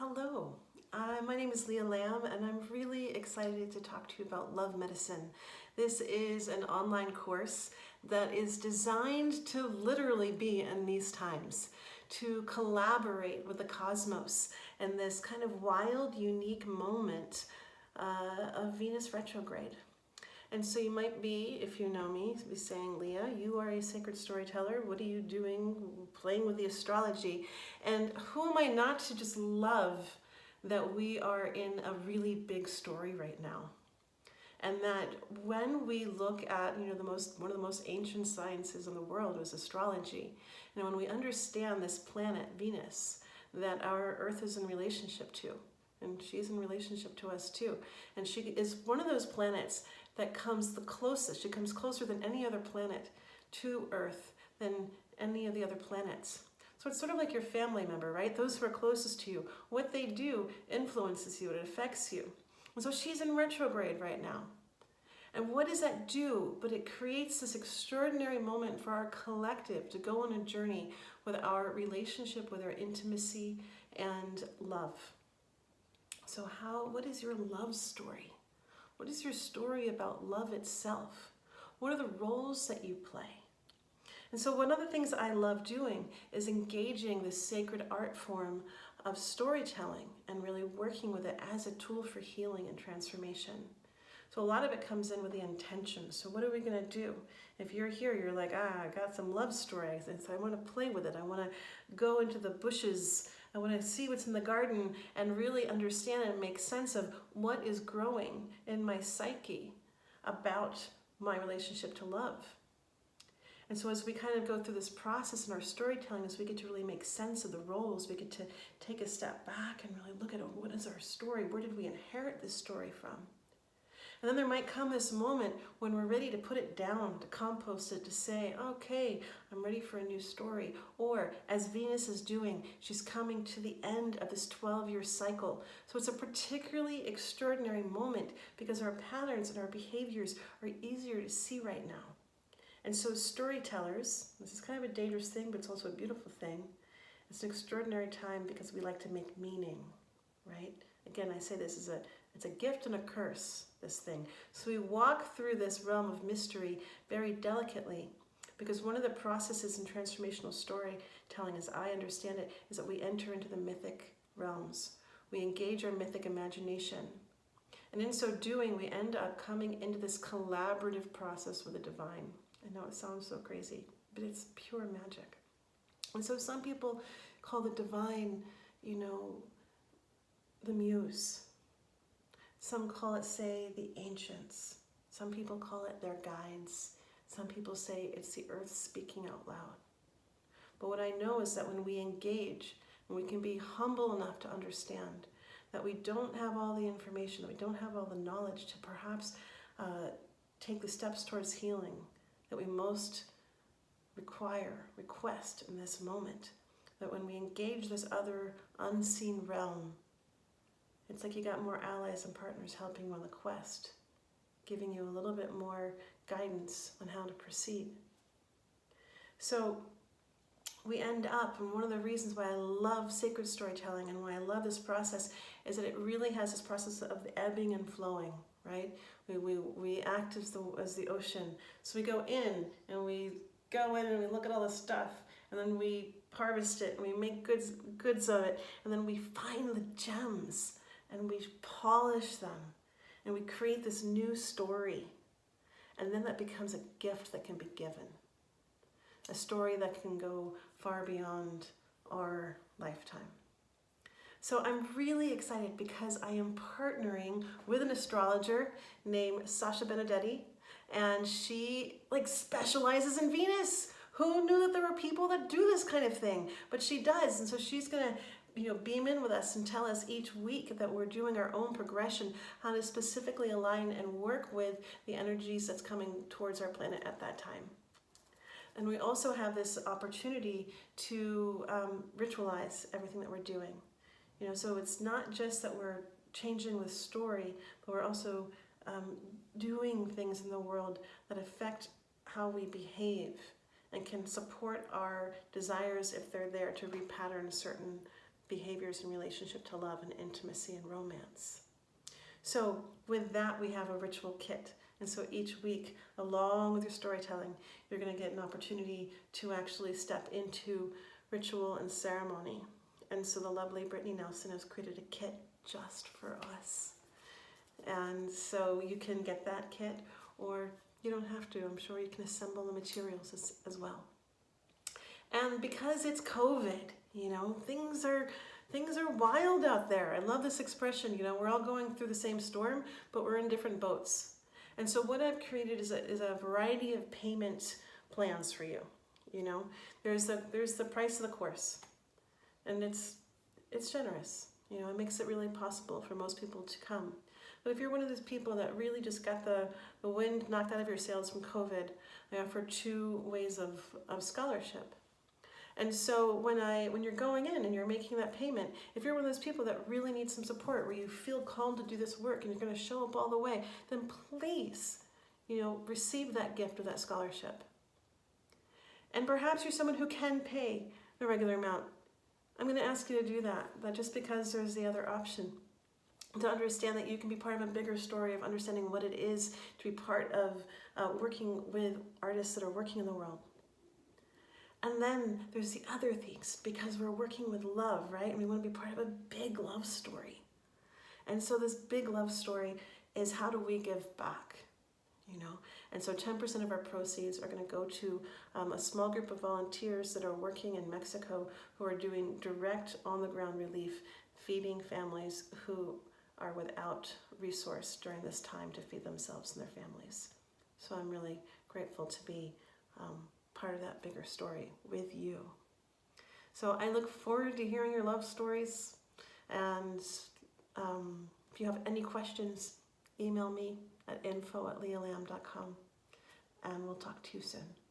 Hello, my name is Leah Lamb and I'm really excited to talk to you about love medicine. This is an online course that is designed to literally be in these times, to collaborate with the cosmos in this kind of wild, unique moment of Venus retrograde. And so you might be, if you know me, be saying, Leah, you are a sacred storyteller. What are you doing playing with the astrology? And who am I not to just love that we are in a really big story right now? And that when we look at, one of the most ancient sciences in the world was astrology. And when we understand this planet, Venus, that our Earth is in relationship to, and she's in relationship to us too. And she is one of those planets that comes the closest. She comes closer than any other planet to Earth than any of the other planets. So it's sort of like your family member, right? Those who are closest to you. What they do influences you, it affects you. And so she's in retrograde right now. And what does that do? But it creates this extraordinary moment for our collective to go on a journey with our relationship, with our intimacy and love. So what is your love story? What is your story about love itself? What are the roles that you play? And so one of the things I love doing is engaging this sacred art form of storytelling and really working with it as a tool for healing and transformation. So a lot of it comes in with the intention. So what are we going to do? If you're here, you're like, I got some love stories, and so I want to play with it. I want to go into the bushes. I want to see what's in the garden and really understand and make sense of what is growing in my psyche about my relationship to love. And so as we kind of go through this process in our storytelling, as we get to really make sense of the roles, we get to take a step back and really look at what is our story? Where did we inherit this story from? And then there might come this moment when we're ready to put it down, to compost it, to say, okay, I'm ready for a new story. Or as Venus is doing, she's coming to the end of this 12-year cycle. So it's a particularly extraordinary moment because our patterns and our behaviors are easier to see right now. And so storytellers, this is kind of a dangerous thing, but it's also a beautiful thing. It's an extraordinary time because we like to make meaning, right? Again, I say this is it's a gift and a curse, this thing. So we walk through this realm of mystery very delicately because one of the processes in transformational storytelling, as I understand it, is that we enter into the mythic realms. We engage our mythic imagination. And in so doing, we end up coming into this collaborative process with the divine. I know it sounds so crazy, but it's pure magic. And so some people call the divine, the muse. Some call it, say, the ancients. Some people call it their guides. Some people say it's the earth speaking out loud. But what I know is that when we engage, and we can be humble enough to understand that we don't have all the information, that we don't have all the knowledge to perhaps take the steps towards healing that we most request in this moment, that when we engage this other unseen realm, it's like you got more allies and partners helping you on the quest, giving you a little bit more guidance on how to proceed. So we end up, and one of the reasons why I love sacred storytelling and why I love this process is that it really has this process of the ebbing and flowing, right? We act as the ocean. So we go in and we look at all the stuff, and then we harvest it and we make goods of it, and then we find the gems and we polish them and we create this new story. And then that becomes a gift that can be given. A story that can go far beyond our lifetime. So I'm really excited because I am partnering with an astrologer named Sasha Benedetti, and she specializes in Venus. Who knew that there were people that do this kind of thing? But she does, and so she's gonna beam in with us and tell us each week that we're doing our own progression, how to specifically align and work with the energies that's coming towards our planet at that time. And we also have this opportunity to ritualize everything that we're doing. So it's not just that we're changing the story, but we're also doing things in the world that affect how we behave and can support our desires if they're there to repattern certain behaviors in relationship to love and intimacy and romance. So with that, we have a ritual kit. And so each week, along with your storytelling, you're going to get an opportunity to actually step into ritual and ceremony. And so the lovely Brittany Nelson has created a kit just for us. And so you can get that kit, or you don't have to. I'm sure you can assemble the materials as well. And because it's COVID, things are wild out there. I love this expression, we're all going through the same storm, but we're in different boats. And so what I've created is a variety of payment plans for you. There's the price of the course, and it's generous. It makes it really possible for most people to come. But if you're one of those people that really just got the wind knocked out of your sails from COVID, I offer 2 ways of scholarship. And so when you're going in and you're making that payment, if you're one of those people that really need some support, where you feel called to do this work and you're going to show up all the way, then please, receive that gift of that scholarship. And perhaps you're someone who can pay the regular amount. I'm going to ask you to do that, but just because there's the other option. To understand that you can be part of a bigger story of understanding what it is to be part of working with artists that are working in the world. And then there's the other things, because we're working with love, right? And we want to be part of a big love story. And so this big love story is, how do we give back? And so 10% of our proceeds are going to go to a small group of volunteers that are working in Mexico, who are doing direct on-the-ground relief, feeding families who are without resource during this time to feed themselves and their families. So I'm really grateful to be part of that bigger story with you. So I look forward to hearing your love stories. And if you have any questions, email me at info@lealam.com, and we'll talk to you soon.